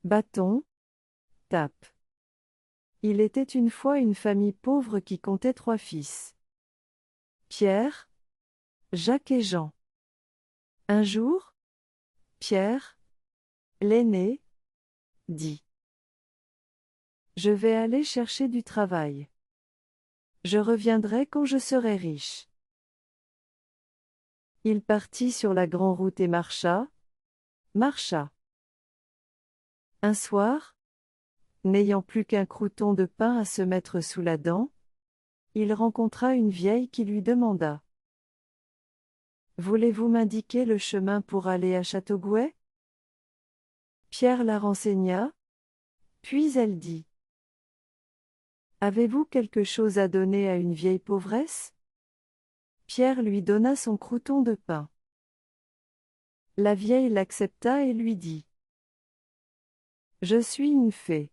Bâton, tape. Il était une fois une famille pauvre qui comptait 3 fils. Pierre, Jacques et Jean. Un jour, Pierre, l'aîné, dit: Je vais aller chercher du travail. Je reviendrai quand je serai riche. Il partit sur la grande route et marcha. Un soir, n'ayant plus qu'un crouton de pain à se mettre sous la dent, il rencontra une vieille qui lui demanda: Voulez-vous m'indiquer le chemin pour aller à Châteauguay? Pierre la renseigna, puis elle dit: Avez-vous quelque chose à donner à une vieille pauvresse? Pierre lui donna son crouton de pain. La vieille l'accepta et lui dit: Je suis une fée.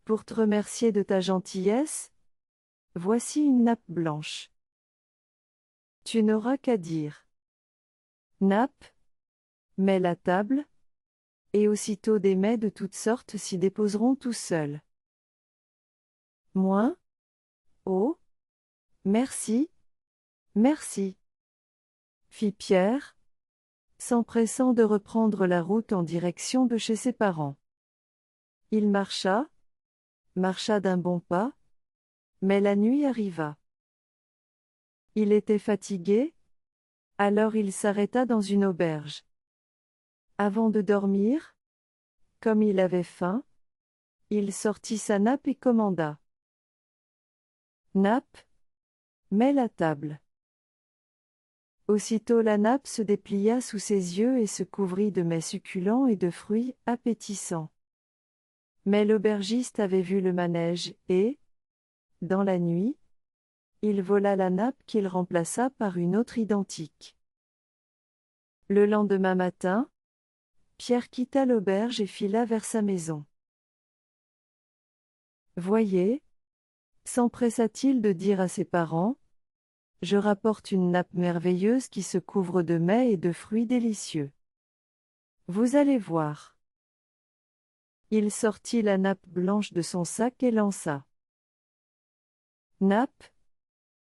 Pour te remercier de ta gentillesse, voici une nappe blanche. Tu n'auras qu'à dire: Nappe, mets la table, et aussitôt des mets de toutes sortes s'y déposeront tout seuls. Moins, oh, merci, merci, fit Pierre, s'empressant de reprendre la route en direction de chez ses parents. Il marcha d'un bon pas, mais la nuit arriva. Il était fatigué, alors il s'arrêta dans une auberge. Avant de dormir, comme il avait faim, il sortit sa nappe et commanda: Nappe, mets la table. Aussitôt la nappe se déplia sous ses yeux et se couvrit de mets succulents et de fruits appétissants. Mais l'aubergiste avait vu le manège et, dans la nuit, il vola la nappe qu'il remplaça par une autre identique. Le lendemain matin, Pierre quitta l'auberge et fila vers sa maison. Voyez, s'empressa-t-il de dire à ses parents, je rapporte une nappe merveilleuse qui se couvre de mets et de fruits délicieux. Vous allez voir. Il sortit la nappe blanche de son sac et lança. Nappe,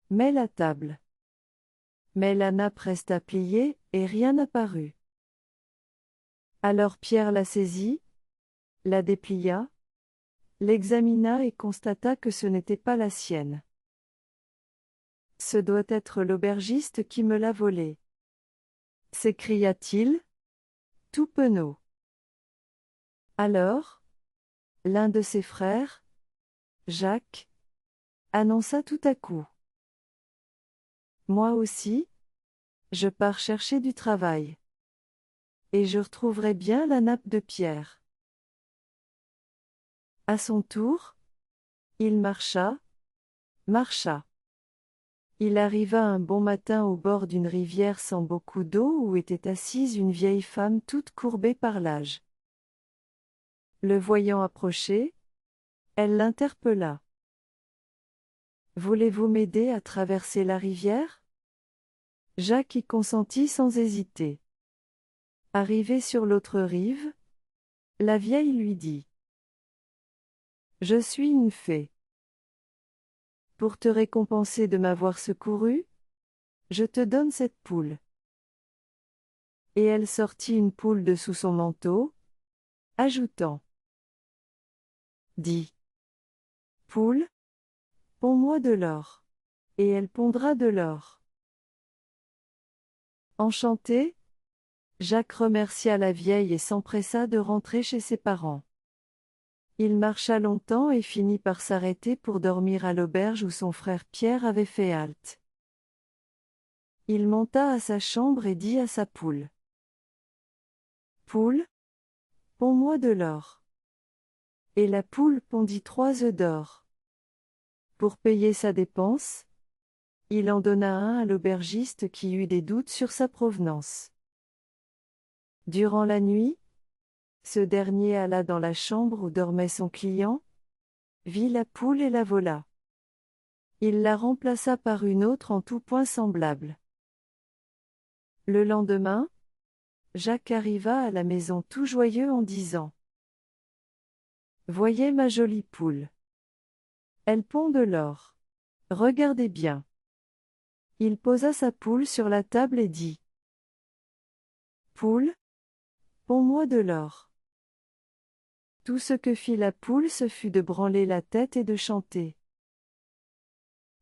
mets la table. Mais la nappe resta pliée, et rien n'apparut. Alors Pierre la saisit, la déplia, l'examina et constata que ce n'était pas la sienne. Ce doit être l'aubergiste qui me l'a volée, s'écria-t-il, tout penaud. Alors, l'un de ses frères, Jacques, annonça tout à coup: Moi aussi, je pars chercher du travail. Et je retrouverai bien la nappe de Pierre. À son tour, il marcha. Il arriva un bon matin au bord d'une rivière sans beaucoup d'eau où était assise une vieille femme toute courbée par l'âge. Le voyant approcher, elle l'interpella. Voulez-vous m'aider à traverser la rivière? Jacques y consentit sans hésiter. Arrivé sur l'autre rive, la vieille lui dit: Je suis une fée. Pour te récompenser de m'avoir secouru, je te donne cette poule. Et elle sortit une poule de sous son manteau, ajoutant: Dis, poule, ponds-moi de l'or. Et elle pondra de l'or. Enchanté, Jacques remercia la vieille et s'empressa de rentrer chez ses parents. Il marcha longtemps et finit par s'arrêter pour dormir à l'auberge où son frère Pierre avait fait halte. Il monta à sa chambre et dit à sa poule: Poule, ponds-moi de l'or. Et la poule pondit 3 œufs d'or. Pour payer sa dépense, il en donna un à l'aubergiste qui eut des doutes sur sa provenance. Durant la nuit, ce dernier alla dans la chambre où dormait son client, vit la poule et la vola. Il la remplaça par une autre en tout point semblable. Le lendemain, Jacques arriva à la maison tout joyeux en disant: Voyez ma jolie poule. Elle pond de l'or. Regardez bien. Il posa sa poule sur la table et dit: Poule, ponds-moi de l'or. Tout ce que fit la poule ce fut de branler la tête et de chanter.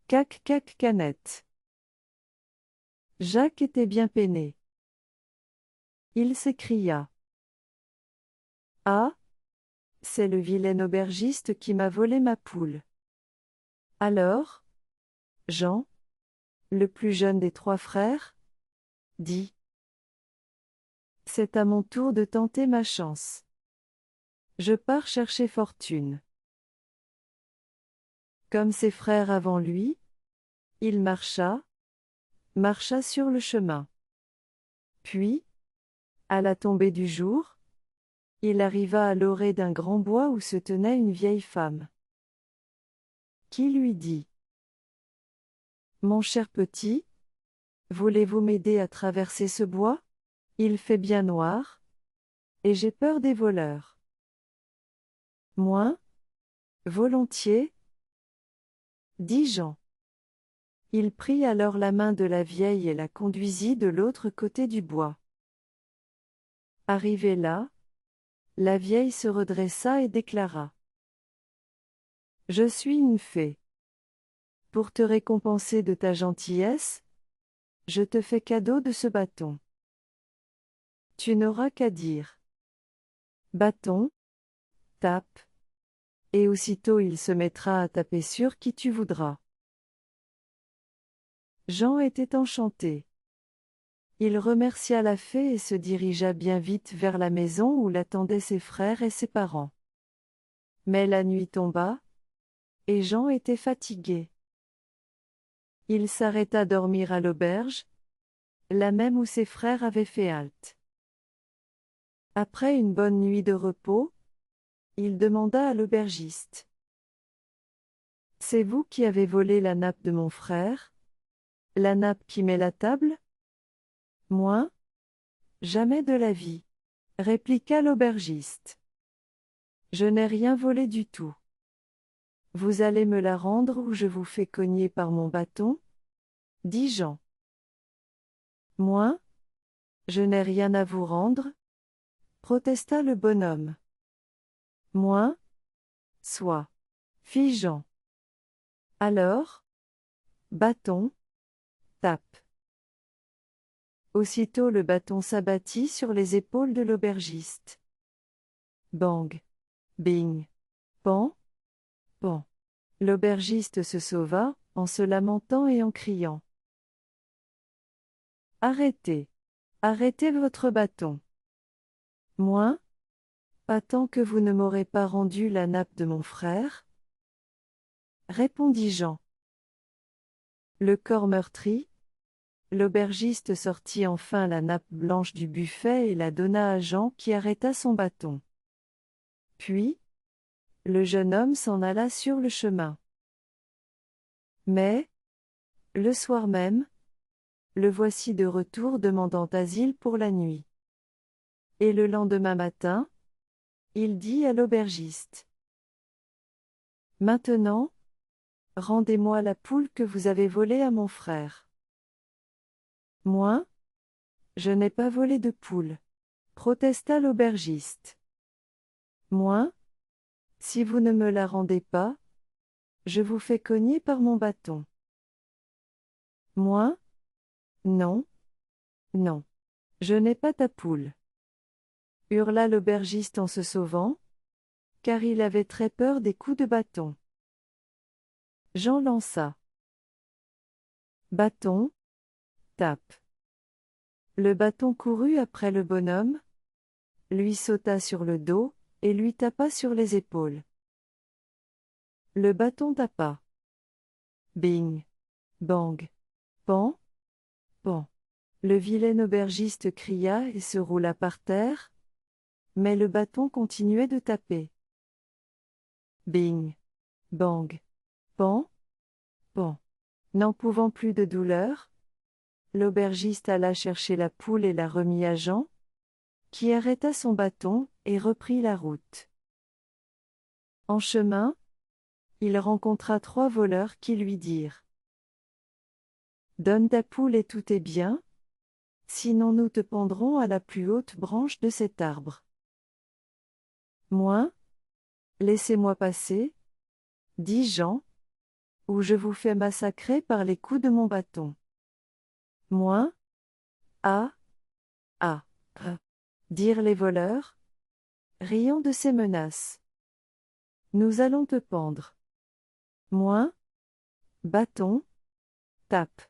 Cac cac canette. Jacques était bien peiné. Il s'écria: Ah! C'est le vilain aubergiste qui m'a volé ma poule. Alors, Jean, le plus jeune des 3 frères, dit: C'est à mon tour de tenter ma chance. Je pars chercher fortune. Comme ses frères avant lui, il marcha sur le chemin. Puis, à la tombée du jour, il arriva à l'orée d'un grand bois où se tenait une vieille femme, qui lui dit: Mon cher petit, voulez-vous m'aider à traverser ce bois? Il fait bien noir, et j'ai peur des voleurs. Moi? Volontiers, dit Jean. Il prit alors la main de la vieille et la conduisit de l'autre côté du bois. Arrivée là, la vieille se redressa et déclara: Je suis une fée. Pour te récompenser de ta gentillesse, je te fais cadeau de ce bâton. Tu n'auras qu'à dire: Bâton, tape, et aussitôt il se mettra à taper sur qui tu voudras. Jean était enchanté. Il remercia la fée et se dirigea bien vite vers la maison où l'attendaient ses frères et ses parents. Mais la nuit tomba, et Jean était fatigué. Il s'arrêta dormir à l'auberge, la même où ses frères avaient fait halte. Après une bonne nuit de repos, il demanda à l'aubergiste: C'est vous qui avez volé la nappe de mon frère? La nappe qui met la table? Moi? Jamais de la vie, répliqua l'aubergiste. Je n'ai rien volé du tout. Vous allez me la rendre ou je vous fais cogner par mon bâton? Dit Jean. Moi? Je n'ai rien à vous rendre? Protesta le bonhomme. Moi? Soit, fit Jean. Alors? Bâton, tape. Aussitôt le bâton s'abattit sur les épaules de l'aubergiste. Bang! Bing! Pan! Pan! L'aubergiste se sauva, en se lamentant et en criant: Arrêtez! Arrêtez votre bâton! Moi? Pas tant que vous ne m'aurez pas rendu la nappe de mon frère? Répondit Jean. Le corps meurtri, l'aubergiste sortit enfin la nappe blanche du buffet et la donna à Jean qui arrêta son bâton. Puis, le jeune homme s'en alla sur le chemin. Mais, le soir même, le voici de retour demandant asile pour la nuit. Et le lendemain matin, il dit à l'aubergiste: Maintenant, rendez-moi la poule que vous avez volée à mon frère. Moi? Je n'ai pas volé de poule, protesta l'aubergiste. Moi? Si vous ne me la rendez pas, je vous fais cogner par mon bâton. Moi? Non, non. Je n'ai pas ta poule, hurla l'aubergiste en se sauvant, car il avait très peur des coups de bâton. Jean lança. Bâton, tape. Le bâton courut après le bonhomme, lui sauta sur le dos, et lui tapa sur les épaules. Le bâton tapa. Bing! Bang! Pan! Pan! Le vilain aubergiste cria et se roula par terre, mais le bâton continuait de taper. Bing! Bang! Pan! Pan! N'en pouvant plus de douleur, l'aubergiste alla chercher la poule et la remit à Jean, qui arrêta son bâton et reprit la route. En chemin, il rencontra 3 voleurs qui lui dirent: Donne ta poule et tout est bien, sinon nous te pendrons à la plus haute branche de cet arbre. Moins, laissez-moi passer, dit Jean, ou je vous fais massacrer par les coups de mon bâton. Moins, ah, ah, dirent les voleurs, riant de ces menaces. Nous allons te pendre. Moins, bâton, tape.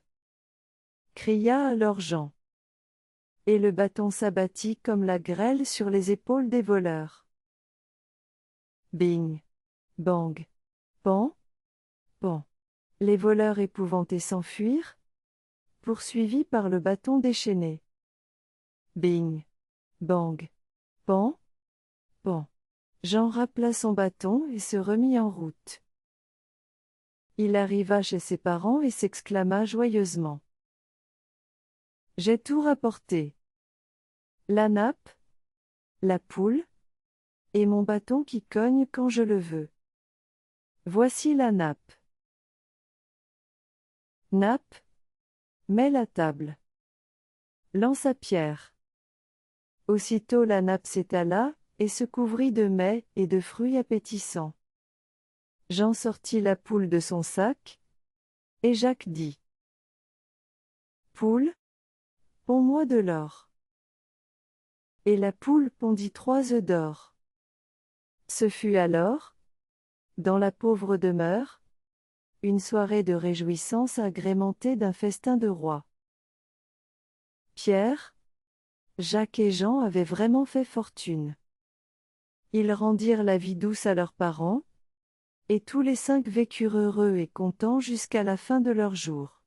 Cria alors Jean. Et le bâton s'abattit comme la grêle sur les épaules des voleurs. Bing, bang, pan, pan. Les voleurs épouvantés s'enfuirent, poursuivis par le bâton déchaîné. Bing, bang, pan, pan. Jean rappela son bâton et se remit en route. Il arriva chez ses parents et s'exclama joyeusement: J'ai tout rapporté. La nappe, la poule, et mon bâton qui cogne quand je le veux. Voici la nappe. Nappe, mets la table. Lance à pierre. Aussitôt la nappe s'étala, et se couvrit de mets et de fruits appétissants. Jean sortit la poule de son sac, et Jacques dit: Poule, ponds-moi de l'or. Et la poule pondit 3 œufs d'or. Ce fut alors, dans la pauvre demeure, une soirée de réjouissance agrémentée d'un festin de roi. Pierre, Jacques et Jean avaient vraiment fait fortune. Ils rendirent la vie douce à leurs parents, et tous les 5 vécurent heureux et contents jusqu'à la fin de leurs jours.